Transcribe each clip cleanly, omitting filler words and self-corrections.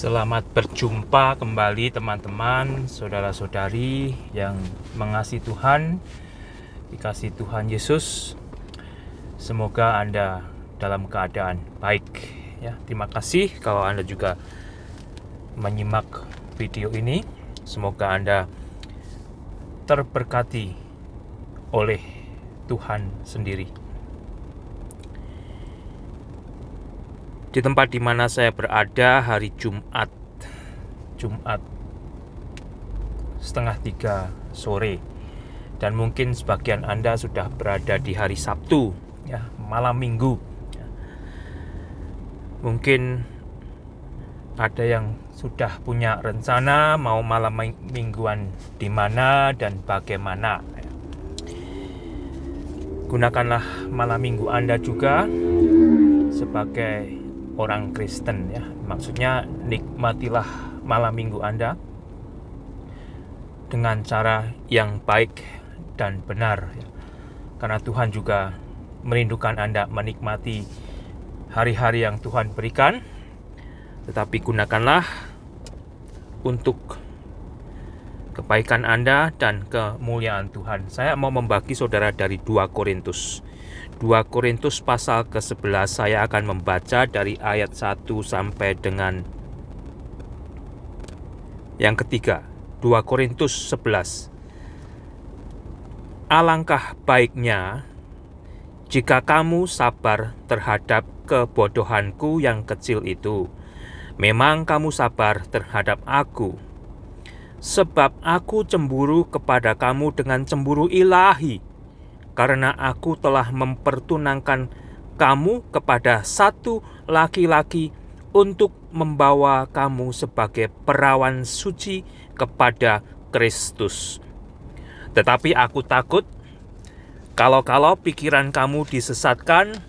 Selamat berjumpa kembali teman-teman, saudara-saudari yang mengasihi Tuhan, dikasihi Tuhan Yesus. Semoga Anda dalam keadaan baik ya. Terima kasih kalau Anda juga menyimak video ini. Semoga Anda terberkati oleh Tuhan sendiri. Di tempat di mana saya berada hari Jumat 2:30 sore, dan mungkin sebagian Anda sudah berada di hari Sabtu ya, malam Minggu ya. Mungkin ada yang sudah punya rencana mau malam mingguan di mana dan bagaimana ya. Gunakanlah malam minggu Anda juga sebagai orang Kristen ya. Maksudnya nikmatilah malam minggu Anda dengan cara yang baik dan benar ya. Karena Tuhan juga merindukan Anda menikmati hari-hari yang Tuhan berikan. Tetapi gunakanlah untuk kebaikan Anda dan kemuliaan Tuhan. Saya mau membagi saudara dari 2 Korintus pasal ke-11. Saya akan membaca dari ayat 1 sampai dengan yang ketiga. 2 Korintus 11. Alangkah baiknya jika kamu sabar terhadap kebodohanku yang kecil itu. Memang kamu sabar terhadap aku, sebab aku cemburu kepada kamu dengan cemburu ilahi, karena aku telah mempertunangkan kamu kepada satu laki-laki untuk membawa kamu sebagai perawan suci kepada Kristus. Tetapi aku takut kalau pikiran kamu disesatkan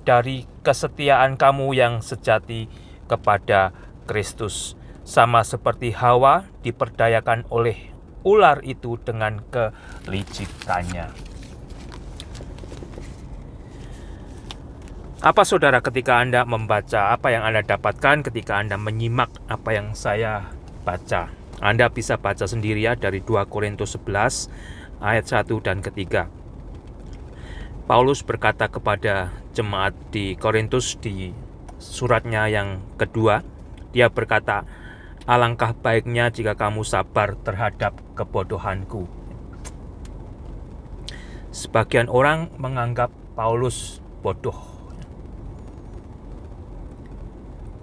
dari kesetiaan kamu yang sejati kepada Kristus, sama seperti Hawa diperdayakan oleh ular itu dengan kelicikannya. Apa saudara ketika Anda membaca, apa yang Anda dapatkan ketika Anda menyimak apa yang saya baca? Anda bisa baca sendiri ya dari 2 Korintus 11 ayat 1 dan ketiga. Paulus berkata kepada jemaat di Korintus di suratnya yang kedua, dia berkata, alangkah baiknya jika kamu sabar terhadap kebodohanku. Sebagian orang menganggap Paulus bodoh.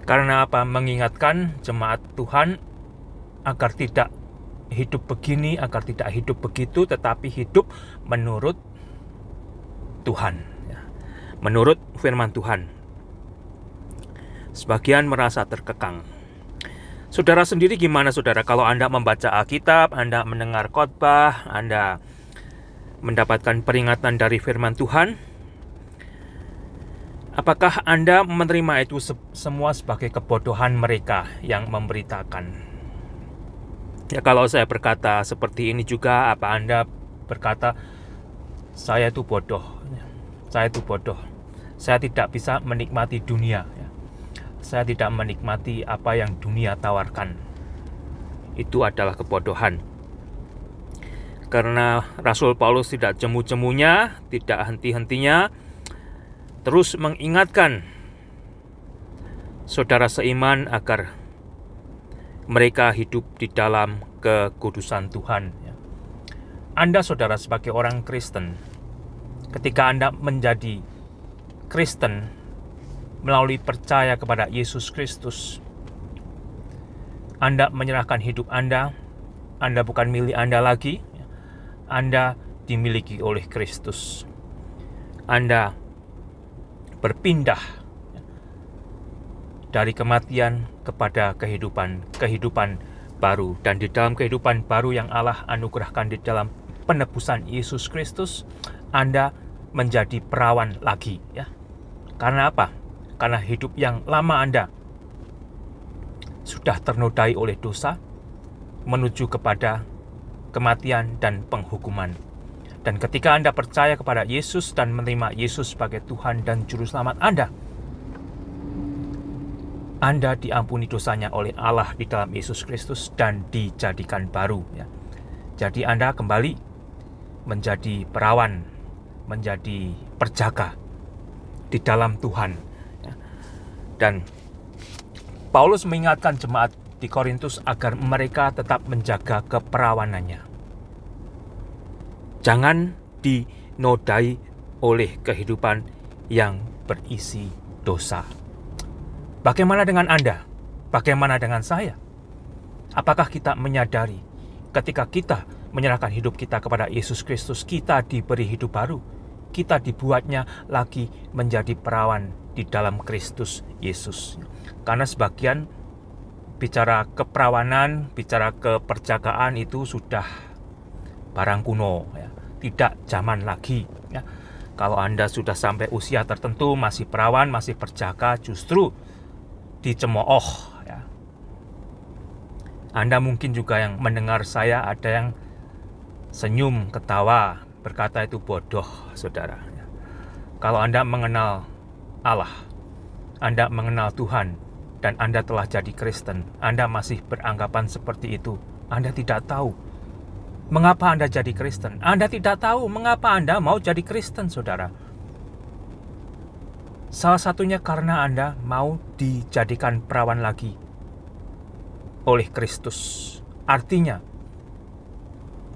Karena apa? Mengingatkan jemaat Tuhan agar tidak hidup begini, agar tidak hidup begitu, tetapi hidup menurut Tuhan, menurut firman Tuhan. Sebagian merasa terkekang. Saudara sendiri gimana saudara? Kalau Anda membaca Alkitab, Anda mendengar khotbah, Anda mendapatkan peringatan dari firman Tuhan, apakah Anda menerima itu semua sebagai kebodohan mereka yang memberitakan? Ya, kalau saya berkata seperti ini juga, apa Anda berkata, saya itu bodoh, saya tidak bisa menikmati dunia, saya tidak menikmati apa yang dunia tawarkan. Itu adalah kebodohan. Karena Rasul Paulus tidak jemu-jemunya, tidak henti-hentinya, terus mengingatkan saudara seiman agar mereka hidup di dalam kekudusan Tuhan. Anda saudara sebagai orang Kristen, ketika Anda menjadi Kristen melalui percaya kepada Yesus Kristus, Anda menyerahkan hidup Anda bukan milik Anda lagi, Anda dimiliki oleh Kristus. Anda berpindah dari kematian kepada kehidupan baru. Dan di dalam kehidupan baru yang Allah anugerahkan di dalam penebusan Yesus Kristus, Anda menjadi perawan lagi ya. Karena apa? Karena hidup yang lama Anda sudah ternodai oleh dosa menuju kepada kematian dan penghukuman. Dan ketika Anda percaya kepada Yesus dan menerima Yesus sebagai Tuhan dan Juru Selamat Anda, Anda diampuni dosanya oleh Allah di dalam Yesus Kristus dan dijadikan baru. Ya. Jadi Anda kembali menjadi perawan, menjadi perjaka di dalam Tuhan. Ya. Dan Paulus mengingatkan jemaat di Korintus agar mereka tetap menjaga keperawanannya. Jangan dinodai oleh kehidupan yang berisi dosa. Bagaimana dengan Anda? Bagaimana dengan saya? Apakah kita menyadari ketika kita menyerahkan hidup kita kepada Yesus Kristus, kita diberi hidup baru? Kita dibuatnya lagi menjadi perawan di dalam Kristus Yesus. Karena sebagian bicara keperawanan, bicara keperjakaan itu sudah barang kuno, ya. Tidak zaman lagi. Ya. Kalau Anda sudah sampai usia tertentu, masih perawan, masih perjaka, justru dicemooh. Ya. Anda mungkin juga yang mendengar saya ada yang senyum, ketawa, berkata itu bodoh, saudara. Ya. Kalau Anda mengenal Allah, Anda mengenal Tuhan, dan Anda telah jadi Kristen, Anda masih beranggapan seperti itu. Anda tidak tahu mengapa Anda jadi Kristen. Anda tidak tahu mengapa Anda mau jadi Kristen, saudara. Salah satunya karena Anda mau dijadikan perawan lagi oleh Kristus. Artinya,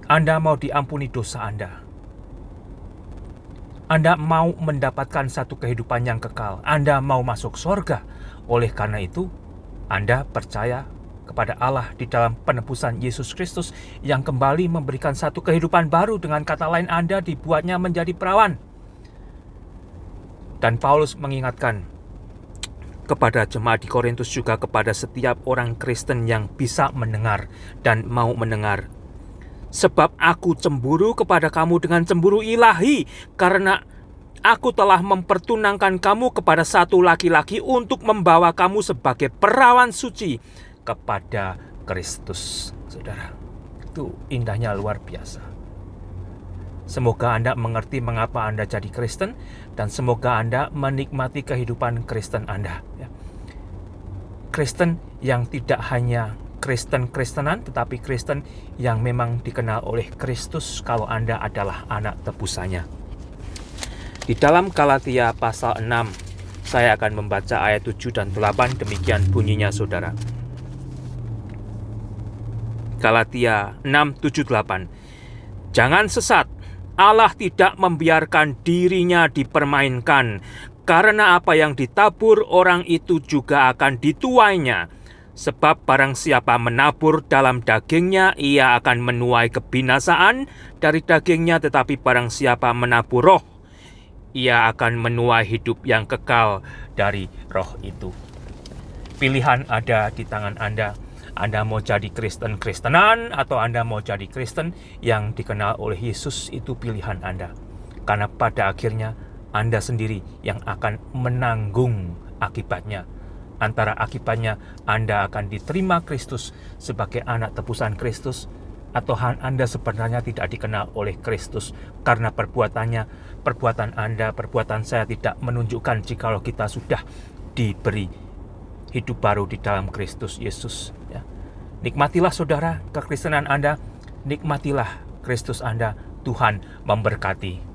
Anda mau diampuni dosa Anda. Anda mau mendapatkan satu kehidupan yang kekal. Anda mau masuk surga. Oleh karena itu, Anda percaya kepada Allah di dalam penebusan Yesus Kristus yang kembali memberikan satu kehidupan baru. Dengan kata lain, Anda dibuatnya menjadi perawan. Dan Paulus mengingatkan kepada jemaat di Korintus, juga kepada setiap orang Kristen yang bisa mendengar dan mau mendengar. Sebab aku cemburu kepada kamu dengan cemburu ilahi, karena aku telah mempertunangkan kamu kepada satu laki-laki untuk membawa kamu sebagai perawan suci kepada Kristus. Saudara, itu indahnya luar biasa. Semoga Anda mengerti mengapa Anda jadi Kristen, dan semoga Anda menikmati kehidupan Kristen Anda. Kristen yang tidak hanya Kristen-Kristenan, tetapi Kristen yang memang dikenal oleh Kristus kalau Anda adalah anak tebusannya. Di dalam Galatia pasal 6, saya akan membaca ayat 7 dan 8, demikian bunyinya, saudara. Galatia 6, 7, 8. Jangan sesat, Allah tidak membiarkan dirinya dipermainkan, karena apa yang ditabur orang itu juga akan dituainya. Sebab barang siapa menabur dalam dagingnya, ia akan menuai kebinasaan dari dagingnya, tetapi barang siapa menabur roh, ia akan menuai hidup yang kekal dari roh itu. Pilihan ada di tangan Anda. Anda mau jadi Kristen-Kristenan atau Anda mau jadi Kristen yang dikenal oleh Yesus, itu pilihan Anda. Karena pada akhirnya Anda sendiri yang akan menanggung akibatnya. Antara akibatnya Anda akan diterima Kristus sebagai anak tebusan Kristus, atau Anda sebenarnya tidak dikenal oleh Kristus karena perbuatan Anda, perbuatan saya tidak menunjukkan jikalau kita sudah diberi hidup baru di dalam Kristus Yesus. Ya. Nikmatilah, saudara, kekristenan Anda. Nikmatilah Kristus Anda. Tuhan memberkati.